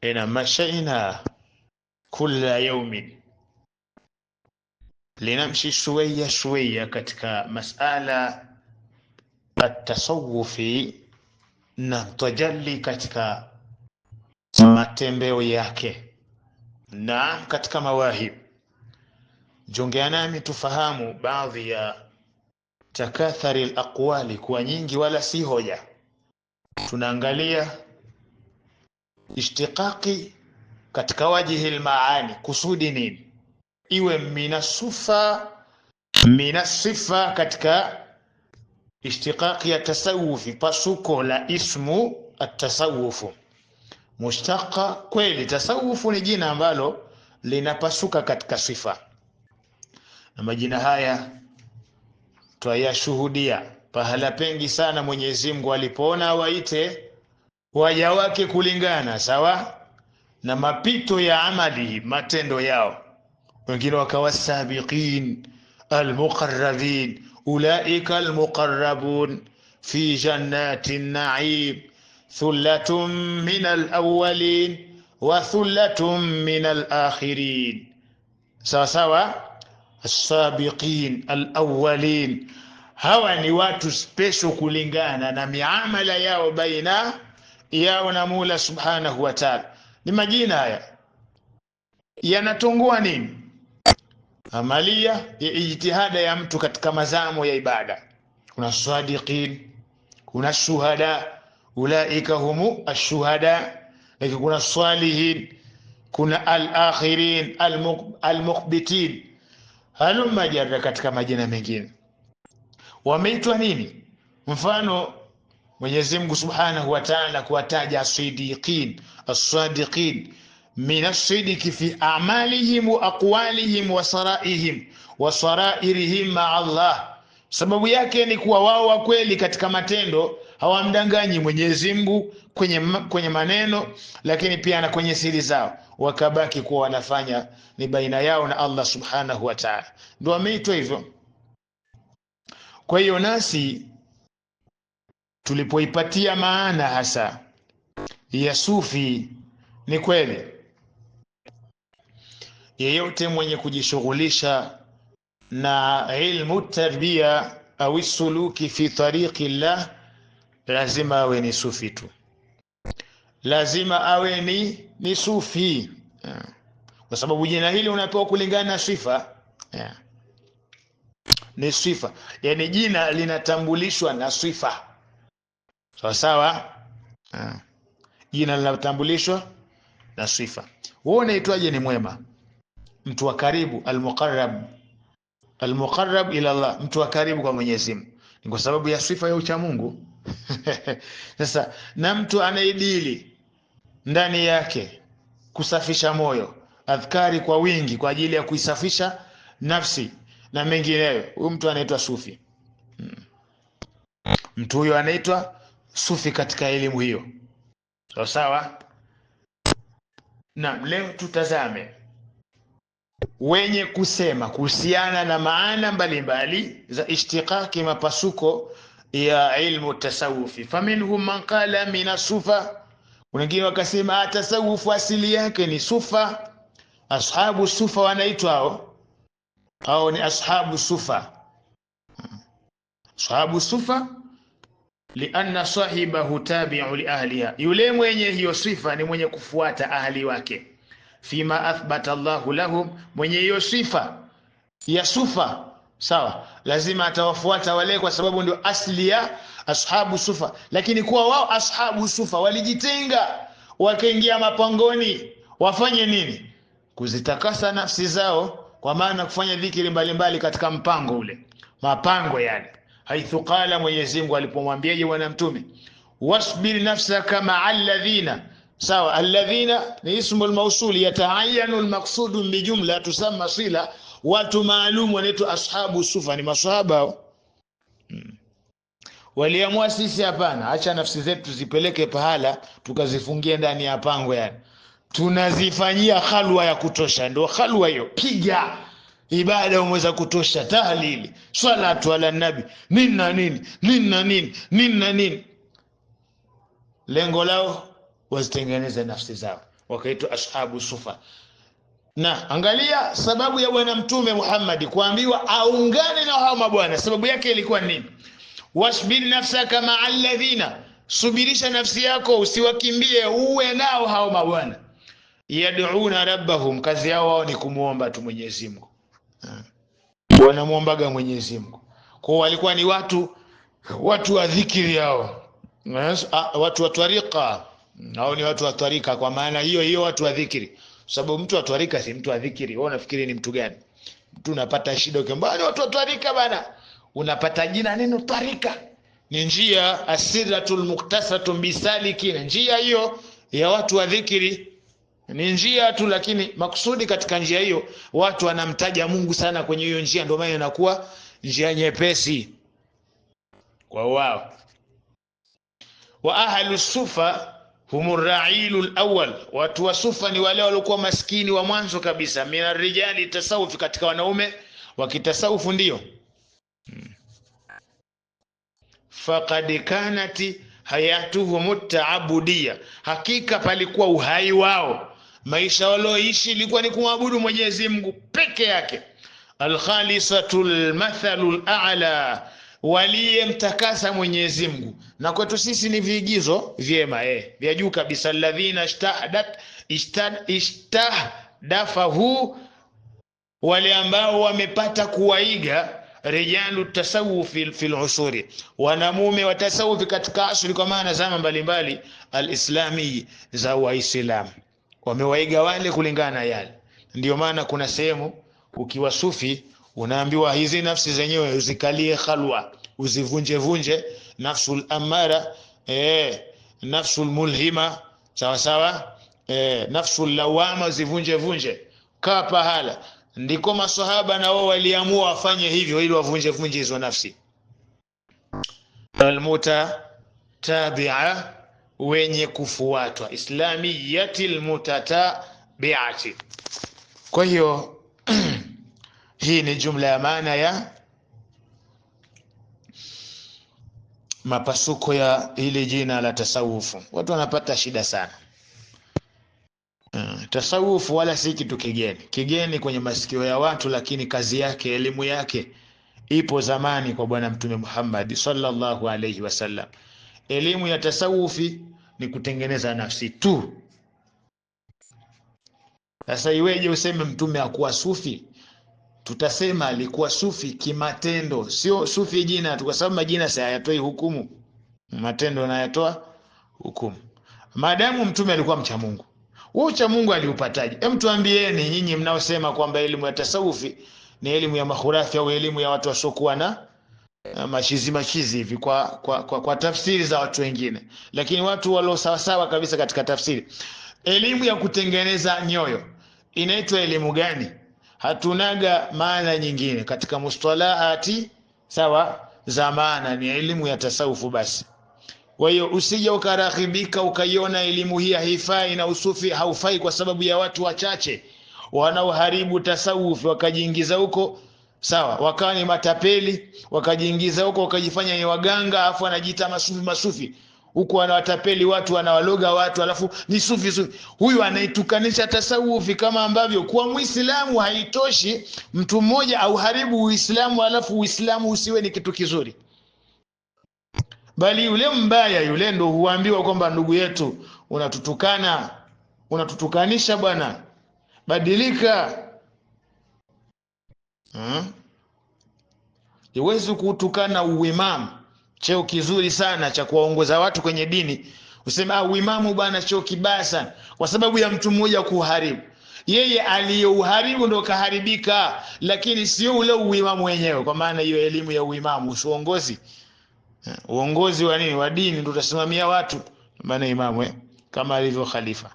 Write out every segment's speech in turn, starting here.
مشينا كل يوم linamshi shوية shوية katika masala at-tasawufi na tajalli katika matembeo yake na katika mawahib. Jongea nami tufahamu baadhi ya takathari al-aqwali, kwa nyingi wala si hoja. Tunaangalia ishtiqaqi katika wajhi al-maani, kusudi nini? Iwe minasifa katika ishtiqaqi ya tasawufi, pasuko la ismu at-tasawufu mushtaqa. Kweli tasawufu ni jina ambalo linapasuka katika sifa, na majina haya twayashuhudia pahala pengi sana. Mwenyezi Mungu alipoona waite waja wake kulingana sawa na mapito ya amali, matendo yao, wengine wakawa sabiqin almuqarrabin, ulaika almuqarrabun fi jannatin na'im, thullatun min alawwalin wa thullatun min alakhirin. Sawa sawa, as-sabiqin alawwalin, hawa ni watu special kulingana na miamala yao baina yao na Mola subhanahu wa ta'ala. Ni majina haya yanatungua nini? Amalia ya ijtihada ya mtu katika mazamo ya ibada. Kuna sadiqin, kuna shuhada, ulaika humu ash-shuhada, lakini kuna salihin, kuna al-akhirin, al-muqbitin, halumma jarra katika majina mengine. Wameitwa nini? Mfano Mwenyezi Mungu Subhanahu wa Ta'ala kuwataja sidiqin, as-sadiqin min as-sidqi fi a'malihim wa aqwalihim wa saraihim wa sarairihim ma'a Allah. Sababu yake ni kuwa wao wa kweli katika matendo, hawamdanganyi Mwenyezi Mungu kwenye maneno, lakini pia na kwenye siri zao, wakabaki kuwa wanafanya ni baina yao na Allah Subhanahu wa Ta'ala. Ndio wameitwa hivyo. Kwa hiyo nasi tulipoipatia maana hasa ya sufi, ni kweli yeyote mwenye kujishughulisha na ilmu tarbia au suluki fi tariqi Allah lazima awe ni sufi tu, lazima awe ni sufi, kwa sababu jina hili unapewa kulingana na sifa. Ni sifa, yani jina linatambulishwa na sifa. Sawa sawa, jina linatambulishwa na sifa. Wewe unaitwaje? Ni mwema, mtu wa karibu, al-muqarrab ila Allah, mtu wa karibu kwa Mwenyezi Mungu, ni kwa sababu ya sifa ya ucha Mungu. Sasa na mtu anaidili ndani yake kusafisha moyo, adhkari kwa wingi kwa ajili ya kuisafisha nafsi na mengineyo, huyu mtu anaitwa sufi. Mtu huyo anaitwa sufi katika elimu hiyo. Sawa sawa. Na leo tutazame wenye kusema kuhusiana na maana mbalimbali za ishtiqaqi, mapasuko ya ilmu tasawufi. Faminhum man qala min as-sufa, wengine wakasema tasawufu asili yake ni sufa. Ashabu sufa wanaitwa hao ni ashabu sufa. Ashabu sufa lianna sahibahu tabi'u li ahliha, yule mwenye hiyo sifa ni mwenye kufuata ahli wake. Fima athbata Allahu lahum, mwenye hiyo sifa ya sufa sawa, lazima atawafuata wale, kwa sababu ndio asli ya ashabu sufa. Lakini kwa wao ashabu sufa walijitenga, wakaingia mapangoni, wafanye nini? Kuzitakasa nafsi zao, kwa maana kufanya dhikri mbalimbali katika mpango ule, mapango yani. Haithu qala, Mwenyezi Mungu alipomwambiaje bwana mtume, wasbir nafsaka ma'a alladhina. Sawa, alladhina ni ismu al-mawsul, yataayanu al-maqsud bi jumla tusamma sila, watu maalum wanaitwa ashabu sufa, ni maswahaba. Waliamua sisi hapana, acha nafsi zetu tuzipeleke pahala tukazifungie ndani ya pango, yani tunazifanyia khalwa ya kutosha. Ndio khalwa hiyo, piga ibada umeweza kutosha, tahlili, salatu ala nabi, nini. Lengo lao wazitengeneze nafsi zao. wakaitwa ashabu sufa. Na angalia sababu ya bwana mtume Muhammad kuambiwa aungane na hao mabwana, sababu yake ilikuwa nini? Wasbir nafsaka ma'a alladhina, subirisha nafsi yako usiwakimbie, uwe nao hao mabwana. Yad'una rabbahum, kazi yao wao ni kumuomba tu Mwenyezi Mungu, wanamuombaga Mwenyezi Mungu. Kwa walikuwa ni watu wa dhikri yao, watu wa tariqa, hao ni watu wa tariqa. Kwa maana hiyo watu wa dhikri, sababu mtu wa tariqa si mtu wa dhikri. Wewe unafikiri ni mtu gani? Mtu unapata shida ukiambia watu wa tariqa bana, unapata jina neno tariqa ni njia, asiratul muktasatu bisalikin, njia hiyo ya watu wa dhikri ni njia tu, lakini makusudi katika njia hiyo watu wanamtaja Mungu sana kwenye hiyo njia, ndio maana inakuwa njia nyepesi kwa wao. Wa ahlu sufa humur ra'ilul awwal, watu wa sufa ni wale waliokuwa maskini wa mwanzo kabisa. Mina rijali tasawuf, katika wanaume wa kitasawufu ndio. Faqad kanati hayatuhum ta'abudiyya, hakika palikuwa uhai wao, maisha walioishi ilikuwa ni kumwabudu Mwenyezi Mungu peke yake. Al-khalisatul mathalul a'la, waliyemtakasa Mwenyezi Mungu. Na kwetu sisi ni viigizo vyema vya juu kabisa. Alladhina ishtahdafahu, wale ambao wamepata kuwaiga rijalu tasawuf fil usuri, wanamume wa tasawuf katika asri, kwa maana zama mbalimbali alislami za Waislamu, wamewaiga wale kulingana na yale. Ndio maana kuna sehemu ukiwa sufi unaambiwa hizi nafsi zenyewe uzikalie khalwa, uzivunje nafsul amara, nafsul mulhima, sawa sawa, nafsul lawama, uzivunje kaa pahala. Ndiko maswahaba na wao waliamua wafanye hivyo ili wavunje hizo nafsi. Almutatabi'a, wenye kufuatwa, islamiyatil mutatabi'ati. Kwa hiyo hii ni jumla ya maana ya mapasuko ya ile jina la tasawufu. Watu wanapata shida sana. Tasawufu wala si kitu kigeni kwenye masikio ya watu, lakini kazi yake, elimu yake ipo zamani kwa bwana mtume Muhammad sallallahu alayhi wasallam. Elimu ya tasawufi ni kutengeneza nafsi tu. Sasa iweje useme mtume hakuwa sufi? Tutasema alikuwa sufi kimatendo, sio sufi jina tu, kwa sababu majina hayatoi hukumu, matendo yanayatoa hukumu. Maadamu mtume alikuwa mcha Mungu, wewe ucha Mungu aliupataje? Hem, tuambieni nyinyi mnaosema kwamba elimu ya tasawufi ni elimu ya makhurafi au elimu ya watu wasiokuwa na machizi hivi kwa tafsiri za watu wengine, lakini watu walio sawa sawa kabisa katika tafsiri. Elimu ya kutengeneza nyoyo inaitwa elimu gani? Hatunaga maana nyingine katika mustalahati sawa za maana, ni elimu ya tasawufu basi. Kwa hiyo usije ukaraghibika ukaiona elimu hii haifai na usufi haufai kwa sababu ya watu wachache wanaoharibu tasawufi wakajiingiza huko, sawa, wakawa ni matapeli, wakajiingiza huko wakajifanya ni waganga, afu anajiita masufi huko, wanawatapeli watu, wanawaloga watu, alafu ni sufi. Huyu anaitukanisha tasawufi, kama ambavyo kwa Muislamu haitoshi mtu mmoja au haribu Uislamu alafu Uislamu usiwe ni kitu kizuri, bali yule mbaya yule ndo huambiwa kwamba ndugu yetu unatutukanisha bwana, badilika. Iwezi kutukana uimamu, cheo kizuri sana cha kuwaongoza watu kwenye dini, usema uimamu bwana cheo kibaya sana kwa sababu ya mtu mmoja kuharibu. Yeye aliyeuharibu ndo kaharibika, lakini sio ule uimamu wenyewe. Kwa maana hiyo elimu ya uimamu uongozi, uongozi wa nini, wa dini, ndo utasimamia watu. Maana imamu kama alivyo khalifa,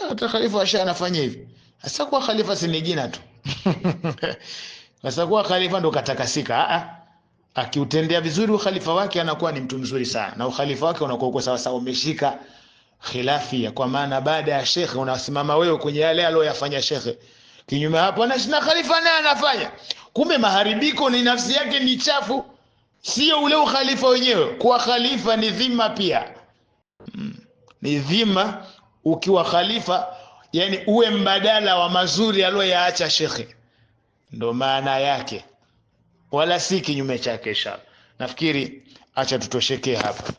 hata khalifa ashanafanya hivi. Sasa kwa khalifa si jina tu sasa kwa khalifa ndo katakasika. Akiutendea vizuri ukhalifa wake anakuwa ni mtu mzuri sana, na ukhalifa wake unakuwa uko sawa sawa, umeshika khilafia. Kwa maana baada ya shekhe unasimama wewe kwenye yale aliyoyafanya shekhe, kinyume hapo na khalifa naye anafanya. Kumbe maharibiko ni nafsi yake ni chafu, sio ule ukhalifa wenyewe. Kwa khalifa ni dhima pia, ni dhima ukiwa khalifa, yani uwe mbadala wa mazuri aliyoyaacha shekhe, ndo maana yake, wala si kinyume chake. Inshallah nafikiri acha tutoshekee hapa.